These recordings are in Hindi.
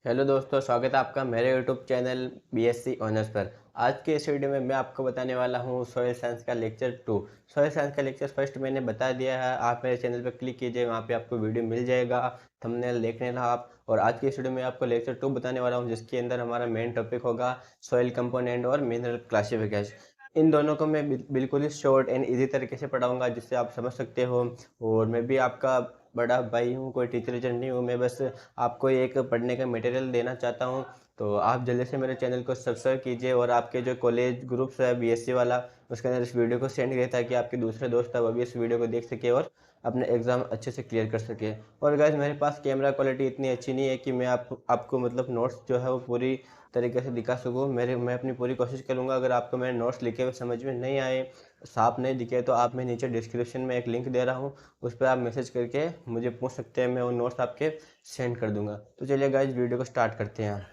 हेलो दोस्तों, स्वागत है आपका मेरे यूट्यूब चैनल बीएससी ऑनर्स पर। आज के इस वीडियो में मैं आपको बताने वाला हूँ सॉइल साइंस का लेक्चर 2। सॉइल साइंस का लेक्चर फर्स्ट मैंने बता दिया है, आप मेरे चैनल पर क्लिक कीजिए, वहाँ पे आपको वीडियो मिल जाएगा, थंबनेल देख लेना आप। और आज की इस वीडियो में आपको लेक्चर 2 बताने वाला हूँ, जिसके अंदर हमारा मेन टॉपिक होगा सॉइल कंपोनेंट और मिनरल क्लासिफिकेशन। इन दोनों को मैं बिल्कुल ही शॉर्ट एंड ईजी तरीके से पढ़ाऊँगा, जिससे आप समझ सकते हो। और मैं भी आपका बड़ा भाई हूँ, कोई टीचर नहीं हूँ, मैं बस आपको एक पढ़ने का मटेरियल देना चाहता हूँ। तो आप जल्दी से मेरे चैनल को सब्सक्राइब कीजिए और आपके जो कॉलेज ग्रुप्स है बीएससी वाला, उसके अंदर इस वीडियो को सेंड करें, ताकि आपके दूसरे दोस्त है वो भी इस वीडियो को देख सके और अपने एग्ज़ाम अच्छे से क्लियर कर सके। और गाइस, मेरे पास कैमरा क्वालिटी इतनी अच्छी नहीं है कि मैं आपको मतलब नोट्स जो है वो पूरी तरीके से दिखा सकूँ। मैं अपनी पूरी कोशिश करूँगा। अगर आपको मेरे नोट्स लिखे हुए समझ में नहीं आए, साफ नहीं दिखे, तो आप मैं नीचे डिस्क्रिप्शन में एक लिंक दे रहा हूँ, उस पर आप मैसेज करके मुझे पूछ सकते हैं, मैं वो नोट्स आपके सेंड कर दूंगा। तो चलिए गाइज, वीडियो को स्टार्ट करते हैं।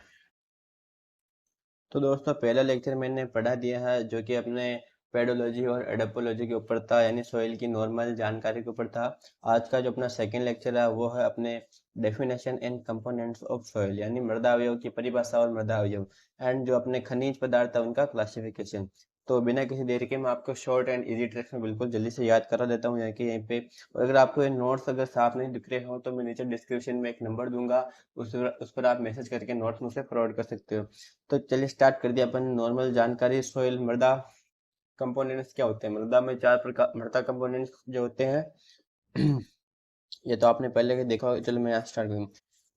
तो दोस्तों, पहला लेक्चर मैंने पढ़ा दिया है, जो कि अपने पेडोलॉजी और एडोपोलॉजी के ऊपर था, यानी सॉइल की नॉर्मल जानकारी के ऊपर था। आज का जो अपना सेकंड लेक्चर है वो है अपने definition and components of soil, यानी मृदा अवयव की परिभाषा और मृदा अवयव, एंड जो अपने खनिज पदार्थ है उनका क्लासिफिकेशन। तो बिना किसी देरी के मैं आपको शॉर्ट एंड इजी ट्रिक्स में बिल्कुल जल्दी से याद करा देता हूँ, यहाँ के यहीं पे। और अगर आपको ये नोट्स अगर साफ नहीं दिख रहे हो, तो मैं नीचे डिस्क्रिप्शन में एक नंबर दूंगा, उस पर आप मैसेज करके नोट्स मुझसे फॉरवर्ड कर सकते हो। तो चलिए स्टार्ट कर दिया अपन। नॉर्मल जानकारी, सोइल मृदा कंपोनेंट्स क्या होते हैं। मृदा में चार प्रकार मृदा कंपोनेंट्स जो होते हैं ये तो आपने पहले के देखा होगा। चलो मैं यहाँ स्टार्ट करूँ।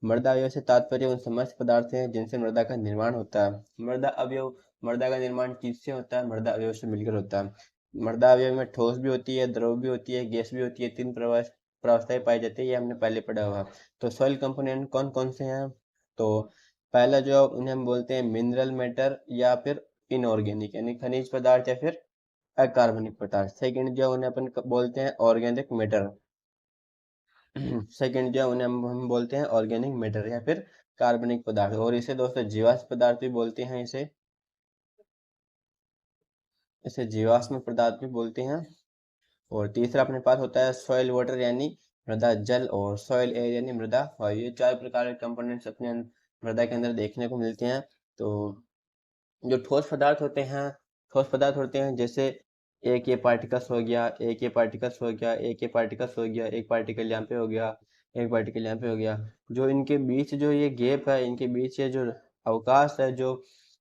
मृदा अवयव से तात्पर्य उन समस्त पदार्थ हैं जिनसे मृदा का निर्माण होता है। मृदा का निर्माण किससे होता है? मृदा अवयव से मिलकर होता है। मृदा अवयव में ठोस भी होती है, द्रव भी होती है, गैस भी होती है, तीन प्रावस्थाएं पाई जाती है, ये हमने पहले पढ़ा हुआ है। तो सॉइल कंपोनेंट कौन कौन से हैं? तो पहला जो उन्हें हम बोलते हैं मिनरल मैटर या फिर इनऑर्गेनिक, यानी खनिज पदार्थ या फिर अकार्बनिक पदार्थ। सेकंड जो उन्हें अपन बोलते हैं ऑर्गेनिक मैटर। सेकंड जो उन्हें हम बोलते हैं ऑर्गेनिक मैटर या फिर कार्बनिक पदार्थ। और इसे दोस्तों जीवाश्म पदार्थ भी बोलते हैं। इसे जीवाश्म पदार्थ भी बोलते हैं। और तीसरा अपने पास होता है सॉइल वाटर, यानी मृदा जल, और सॉइल एयर यानी मृदा वायु। ये चार प्रकार के कंपोनेंट्स अपने मृदा के अंदर देखने को मिलते हैं। तो जो ठोस पदार्थ होते हैं, जैसे एक ये पार्टिकल्स हो गया, एक ये पार्टिकल्स हो गया, एक ये पार्टिकल्स हो गया, एक पार्टिकल यहाँ पे हो गया, एक पार्टिकल यहाँ पे हो गया। जो इनके बीच जो ये गैप है, इनके बीच ये जो अवकाश है, जो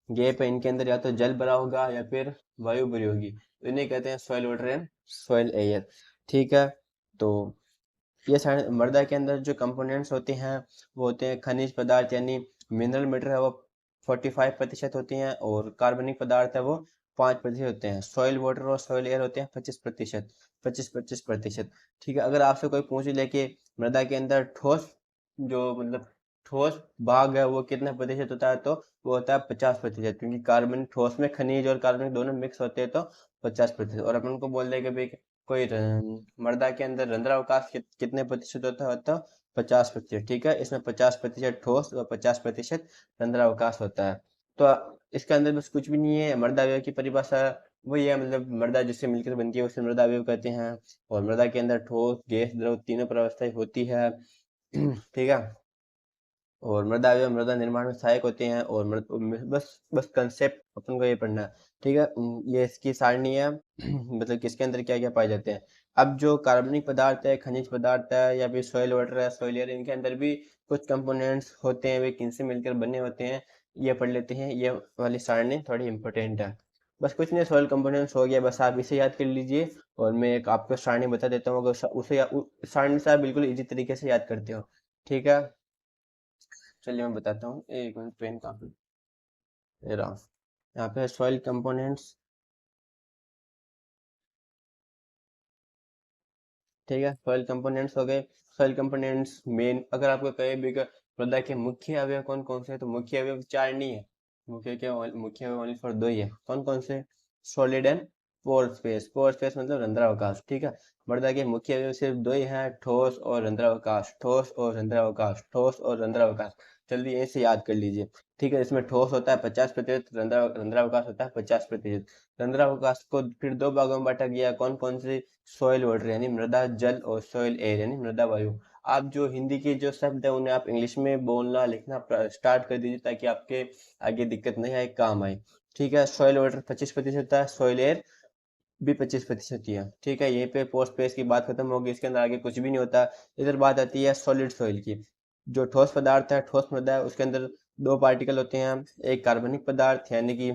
गैप है, इनके अंदर या तो जल भरा होगा या फिर वायु भरी होगी। तो इन्हें कहते हैं soil water and soil air. ठीक है। तो ये सारे मृदा के अंदर जो कंपोनेंट्स होते हैं वो होते हैं खनिज पदार्थ, यानी मिनरल मैटर है वो 45% होती हैं, और कार्बनिक पदार्थ है वो 5% होते हैं। सॉइल वाटर और सॉइल एयर होते हैं 25%, 25-25%। ठीक है। अगर आपसे कोई पूछ ले कि मृदा के अंदर ठोस जो मतलब ठोस भाग है वो कितना प्रतिशत होता है, तो वो होता है 50%, क्योंकि कार्बन ठोस में खनिज और कार्बनिक दोनों मिक्स होते हैं, तो 50%। और अपन को बोल दे कि भाई कोई मृदा के अंदर रंध्रावकाश कितने प्रतिशत होता है? 50%। ठीक है। इसमें 50% ठोस और 50% रंध्रावकाश होता है। तो इसके अंदर बस कुछ भी नहीं है। मृदा अवयव की परिभाषा वही है, मतलब मृदा जिससे मिलकर बनती है उसे मृदा अवयव कहते हैं। और मृदा के अंदर ठोस, गैस, द्रव तीनों प्रावस्थाएं होती है। ठीक है। और मृदा अवयव मृदा निर्माण में सहायक होते हैं। और बस बस कंसेप्ट अपन को ये पढ़ना है। ठीक है। ये इसकी सारणी है। मतलब किसके अंदर क्या क्या पाए जाते हैं। अब जो कार्बनिक पदार्थ है, खनिज पदार्थ है, या फिर सॉइल वाटर है, सॉइल एयर, इनके अंदर भी कुछ कंपोनेंट्स होते हैं, वे किनसे मिलकर बने होते हैं ये पढ़ लेते हैं। ये वाली सारणी थोड़ी इंपॉर्टेंट है। बस कुछ नहीं, सॉइल कंपोनेंट्स हो गया, बस आप इसे याद कर लीजिए। और मैं एक आपको सारणी बता देता हूँ, अगर सारणी से आप बिल्कुल इजी तरीके से याद करते हो। ठीक है। चलिए मैं बताता हूँ, एक मिनट, पेन कहाँ पे? ये रहा। यहाँ पे सॉइल कंपोनेंट्स। ठीक है। सॉइल कंपोनेंट्स हो गए। सॉइल कंपोनेंट्स मेन, अगर आपको कहे भी कि मृदा के मुख्य अवयव कौन कौन से हैं, तो मुख्य अवयव चार नहीं है। मुख्य अवयव ओनली फॉर दो ही है। कौन कौन से? Solid and pore space. Pore space मतलब रंध्रावकाश। ठीक है। मृदा के मुख्य अवयव सिर्फ दो ही हैं, ठोस और रंध्रावकाश, ठोस और रंध्रावकाश, ठोस और रंध्रावकाश। जल्दी यहीं से याद कर लीजिए। ठीक है। इसमें ठोस होता है 50%, रंध्रावकाश होता है 50%। रंध्रावकाश को फिर दो भागों में बांटा गया। कौन कौन से? सॉइल वाटर यानी मृदा जल, और सॉइल एयर यानी मृदा वायु। आप जो हिंदी के जो शब्द है उन्हें आप इंग्लिश में बोलना लिखना स्टार्ट कर दीजिए, ताकि आपके आगे दिक्कत नहीं आए, काम आए। ठीक है, सॉइल वाटर 25% होता है, सॉइल एयर भी 25% ही है। ठीक है, यहीं पे पोस्ट पेज की बात खत्म होगी, इसके अंदर आगे कुछ भी नहीं होता। इधर बात आती है सॉलिड सॉइल की। जो ठोस पदार्थ है, ठोस मृदा है, उसके अंदर दो पार्टिकल होते हैं, एक कार्बनिक पदार्थ यानी कि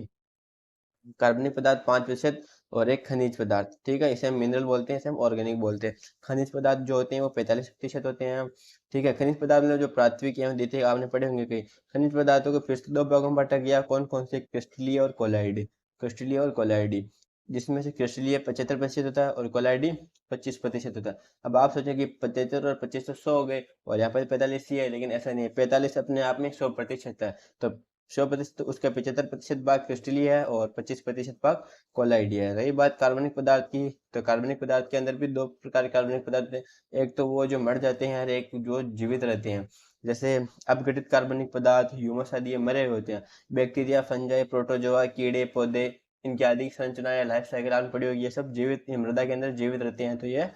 कार्बनिक पदार्थ 5% और एक खनिज पदार्थ। ठीक है, इसे हम मिनरल बोलते हैं, इसे हम ऑर्गेनिक बोलते हैं। खनिज पदार्थ जो होते हैं वो 45% होते हैं। ठीक है, खनिज पदार्थ में जो प्राथमिक एवं द्वितीयक आपने पढ़े होंगे कई। खनिज पदार्थों को फिर से दो भागों में बांटा गया, कौन कौन से? क्रिस्टलीय और कोलाइडी। क्रिस्टलीय और कोलाइडी, जिसमें से क्रिस्टलीय 75% होता है और कोलाइडी 25% होता है। अब आप सोचें कि 75 और 25 तो 100 हो गए, और यहाँ पर 45 ही है, लेकिन ऐसा नहीं है। 45 अपने आप में 100% है, तो 100%, उसका 75% भाग क्रिस्टलीय है और 25% भाग कोलाइडी है। रही बात कार्बनिक पदार्थ की, तो कार्बनिक पदार्थ के अंदर भी दो प्रकार के कार्बनिक पदार्थ हैं। एक तो वो जो मर जाते हैं और एक जो जीवित रहते हैं। जैसे अपघटित कार्बनिक पदार्थ, ह्यूमस आदि, ये मरे हुए होते हैं। बैक्टीरिया, फंजाई, प्रोटोजोआ, कीड़े पौधे, इनकी आदि संरचना या लाइफ साइकिल आपने पढ़ी होगी, ये सब जीवित, ये मृदा के अंदर जीवित रहते हैं। तो ये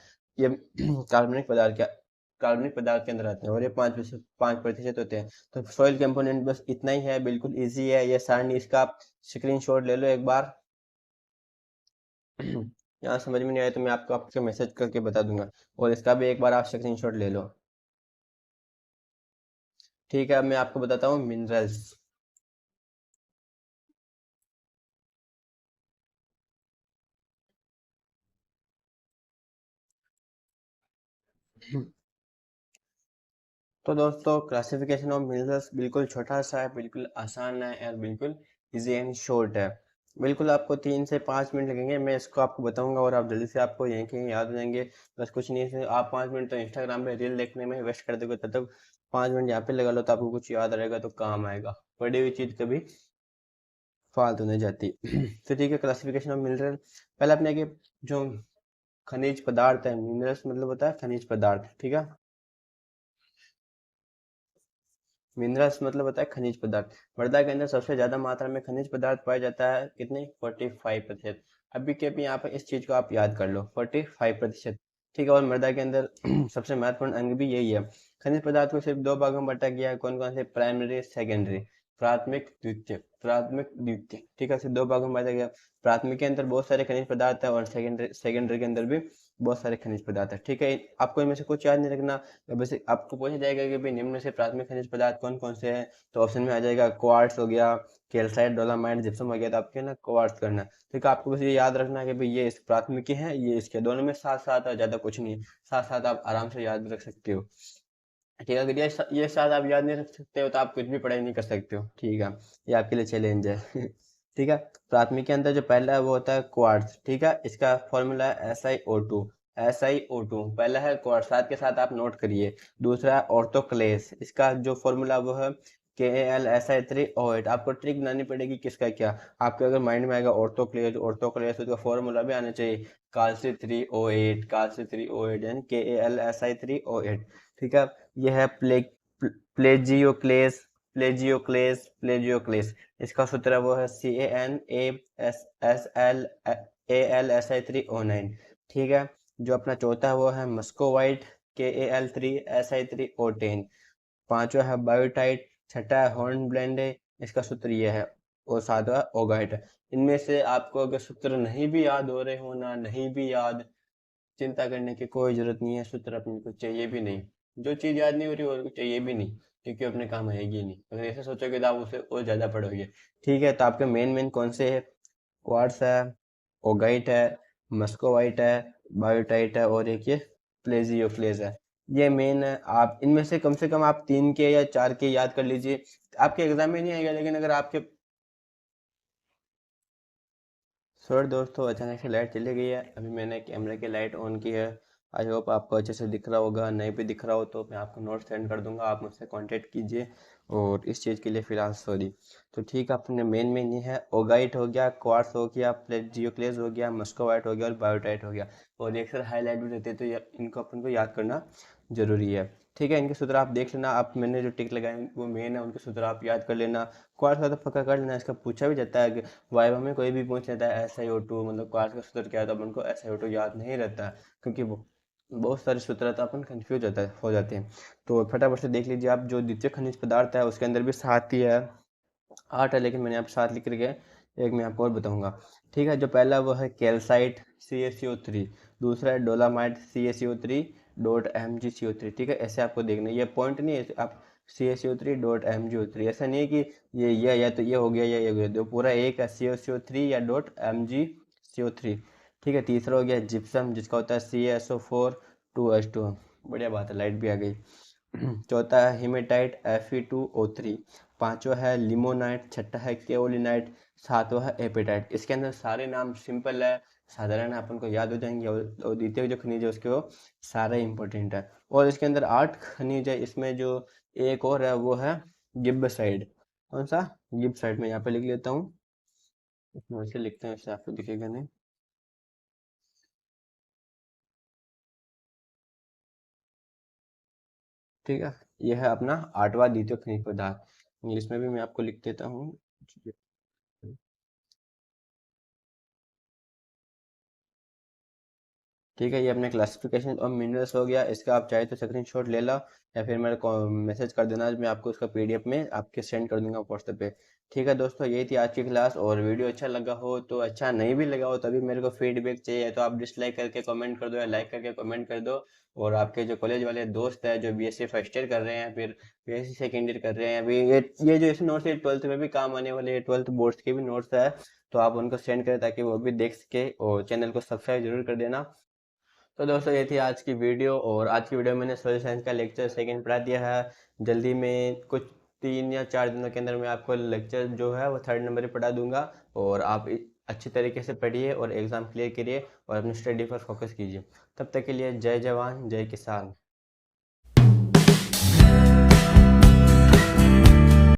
कार्बनिक पदार्थ के अंदर आते हैं, और ये 5% होते हैं। तो सॉइल कंपोनेंट बस इतना ही है, बिल्कुल इजी है ये सारणी। इसका आप स्क्रीनशॉट ले लो एक बार। यहाँ समझ में नहीं आया तो मैं आपको आपके मैसेज करके बता दूंगा, और इसका भी एक बार आप स्क्रीनशॉट ले लो। ठीक है, अब मैं आपको बताता हूँ मिनरल्स। तो दोस्तों, क्लासिफिकेशन ऑफ मिनरल्स बिल्कुल छोटा सा है, बिल्कुल आसान है और बिल्कुल इजी एंड शॉर्ट है। बिल्कुल आपको 3 से 5 मिनट लगेंगे, मैं इसको आपको बताऊंगा और आप जल्दी से आपको यहीं कहीं याद हो जाएंगे। बस कुछ नहीं है, आप 5 मिनट तो इंस्टाग्राम पे रील देखने में वेस्ट कर दोगे, तब तक 5 मिनट यहाँ पे लगा लो, तो आपको कुछ याद रहेगा तो काम आएगा। पढ़ी हुई चीज़ कभी फालतू नहीं जाती। तो ठीक है, क्लासिफिकेशन ऑफ मिनरल। पहले अपने आगे जो खनिज पदार्थ है, मिनरल्स मतलब होता है खनिज पदार्थ। ठीक है, मिनरल्स मतलब होता है खनिज पदार्थ। मृदा के अंदर सबसे ज्यादा मात्रा में खनिज पदार्थ पाया जाता है, कितने? 45%। अभी के अभी यहाँ पर इस चीज को आप याद कर लो, 45%। ठीक है, और मृदा के अंदर सबसे महत्वपूर्ण अंग भी यही है। खनिज पदार्थ को सिर्फ दो भागों में बांटा गया है, कौन कौन से? Primary, secondary. प्राथमिक, द्वितीय। प्राथमिक, द्वितीय। ठीक है, सिर्फ दो भागों में बांटा गया। प्राथमिक के अंदर बहुत सारे खनिज पदार्थ है, और सेकेंडरी सेकेंडरी के अंदर भी बहुत सारे खनिज पदार्थ है। ठीक है, आपको इनमें से कुछ याद नहीं रखना। वैसे आपको पूछा जाएगा कि भाई निम्न से प्राथमिक खनिज पदार्थ कौन कौन से हैं, तो ऑप्शन में आ जाएगा क्वार्ट्स हो गया, कैल्साइट, डोलामाइट, जिप्सम हो गया, तो आपके ना क्वार्ट्स करना है। ठीक है, आपको बस ये याद रखना है कि भाई ये इस प्राथमिक के हैं, ये इसके, दोनों में साथ साथ है, ज्यादा कुछ नहीं है। साथ साथ आप आराम से याद रख सकते हो। ठीक है, अगर ये साथ आप याद नहीं रख सकते हो तो आप कुछ भी पढ़ाई नहीं कर सकते हो। ठीक है, ये आपके लिए चैलेंज है। ठीक है, प्राथमिक के अंदर जो पहला है वो होता है क्वार्ट्ज। ठीक है, इसका फॉर्मूला है SiO2। SiO2 पहला है क्वार्ट्ज, साथ के साथ आप नोट करिए। दूसरा है ऑर्थोक्लेस, इसका जो फॉर्मूला वो है KAlSi3O8। आपको ट्रिक बनानी पड़ेगी किसका क्या। आपके अगर माइंड में आएगा ऑर्थोक्लेस, ऑर्थोक्लेस, उसका फॉर्मूला भी आना चाहिए, Cal3O8, Cal3O8 यानी KAlSi3O8। ठीक है, यह है प्लेजियोक्लेस। प्लेजियोक्लेस, इसका सूत्र वो है CanASSLAlSi3O9। ठीक है, जो अपना चौथा है वो है मस्कोवाइट, Kal3Si3O10। पांचवा है बायोटाइट। छठा है हॉर्न ब्लेंड, इसका सूत्र ये है। और सातवां ओगाइट है। इनमें से आपको अगर सूत्र नहीं भी याद हो रहे हो ना, नहीं भी याद, चिंता करने की कोई जरूरत नहीं है, सूत्र अपने को चाहिए भी नहीं। जो चीज याद नहीं हो रही वो चाहिए भी नहीं, क्योंकि अपने काम आएगी नहीं। अगर ऐसे सोचोगे तो आप उसे और ज्यादा पढ़ोगे। ठीक है, तो आपके मेन मेन कौन से है? क्वार्ट्स है, ओगाइट है, मस्कोवाइट है, बायोटाइट है, और एक ये प्लेजियोक्लेज है। ये मेन है। आप इनमें से कम आप 3 के या 4 के याद कर लीजिए। आपके एग्जाम में नहीं आएगा, लेकिन अगर आपके सॉरी दोस्तों, अचानक से लाइट चली गई है। अभी मैंने कैमरे की लाइट ऑन की है। आई होप आपको अच्छे से दिख रहा होगा, नहीं भी दिख रहा हो तो मैं आपको नोट सेंड कर दूंगा, आप मुझसे कांटेक्ट कीजिए। और इस चीज़ के लिए फिलहाल सॉरी। तो ठीक है, अपने मेन ये है, ओगाइट हो गया, क्वार्ट्स हो गया, प्लेजियोक्लेज हो गया, मस्कोवाइट हो गया और बायोटाइट हो गया। और एक सर हाईलाइट भी रहते हैं, तो इनको अपन को याद करना जरूरी है। ठीक है, इनके सूत्र आप देख लेना, आप मैंने जो टिक लगाए वो मेन है, उनके सूत्र आप याद कर लेना। क्वार्ट्स का तो पक्का कर लेना, इसका पूछा भी जाता है कि वाइवा में कोई भी पूछ लेता है SiO2 मतलब क्वार्ट्ज का सूत्र क्या है, तो अपन को SiO2 याद नहीं रहता है, क्योंकि वो बहुत सारे सूत्र तो अपन कंफ्यूज हो जाते हैं। तो फटाफट से देख लीजिए आप, जो द्वितीय खनिज पदार्थ है उसके अंदर भी 7 ही है, 8 है, लेकिन मैंने यहाँ पे 7 लिख रखे हैं। एक मैं आपको और बताऊंगा। ठीक है, जो पहला वो है कैल्साइट CaCO3, दूसरा है डोलामाइट CaCO3 डॉट MgCO3। ठीक है, ऐसे आपको देखना है, ये पॉइंट नहीं है आप CaCO3 डॉट MgO3, ऐसा नहीं है कि ये या तो ये हो गया या ये हो गया, तो पूरा एक है CaCO3 या डॉट MgCO3। ठीक है, तीसरा हो गया जिप्सम, जिसका होता है CaSO4 2H2। बढ़िया बात है, लाइट भी आ गई। चौथा है हिमेटाइट Fe2O3, पांचवा है लिमोनाइट, छठा है केओलिनाइट, सातवां है एपेटाइट। इसके अंदर सारे नाम सिंपल है, साधारण है, अपन को याद हो जाएंगे। और द्वितीय जो खनिज है उसके वो सारे इंपॉर्टेंट है। और इसके अंदर 8 खनिज है, इसमें जो एक और है वो है गिब्साइड। कौन सा? गिब्साइड। मैं यहाँ पे लिख लेता हूँ, इसमें वैसे लिखते हैं, इससे आपको दिखेगा नहीं। ठीक है, यह है अपना 8वां द्वितीय खनिज पदार्थ। इंग्लिश में भी मैं आपको लिख देता हूँ। ठीक है, ये अपने क्लासिफिकेशन और मिनरल्स हो गया। इसका आप चाहे तो स्क्रीनशॉट ले लो, या फिर मेरे को मैसेज कर देना, मैं आपको उसका PDF में आपके सेंड कर दूंगा व्हाट्सएप पे। ठीक है दोस्तों, यही थी आज की क्लास। और वीडियो अच्छा लगा हो तो, अच्छा नहीं भी लगा हो तभी मेरे को फीडबैक चाहिए, तो आप डिसलाइक करके कमेंट कर दो या लाइक करके कमेंट कर दो। और आपके जो कॉलेज वाले दोस्त हैं जो BSc फर्स्ट ईयर कर रहे हैं, फिर BSc सेकेंड ईयर कर रहे हैं, अभी ये जो ऐसे नोट्स है 12th में भी काम आने वाले, 12th बोर्ड्स के भी नोट्स है, तो आप उनको सेंड करें ताकि वो भी देख सके। और चैनल को सब्सक्राइब जरूर कर देना। तो दोस्तों, ये थी आज की वीडियो। और आज की वीडियो में मैंने सोशल साइंस का लेक्चर सेकंड पढ़ा दिया है। जल्दी में कुछ 3 या 4 दिनों के अंदर मैं आपको लेक्चर जो है वो थर्ड नंबर पे पढ़ा दूंगा। और आप अच्छी तरीके से पढ़िए और एग्ज़ाम क्लियर करिए और अपनी स्टडी पर फोकस कीजिए। तब तक के लिए जय जवान जय किसान।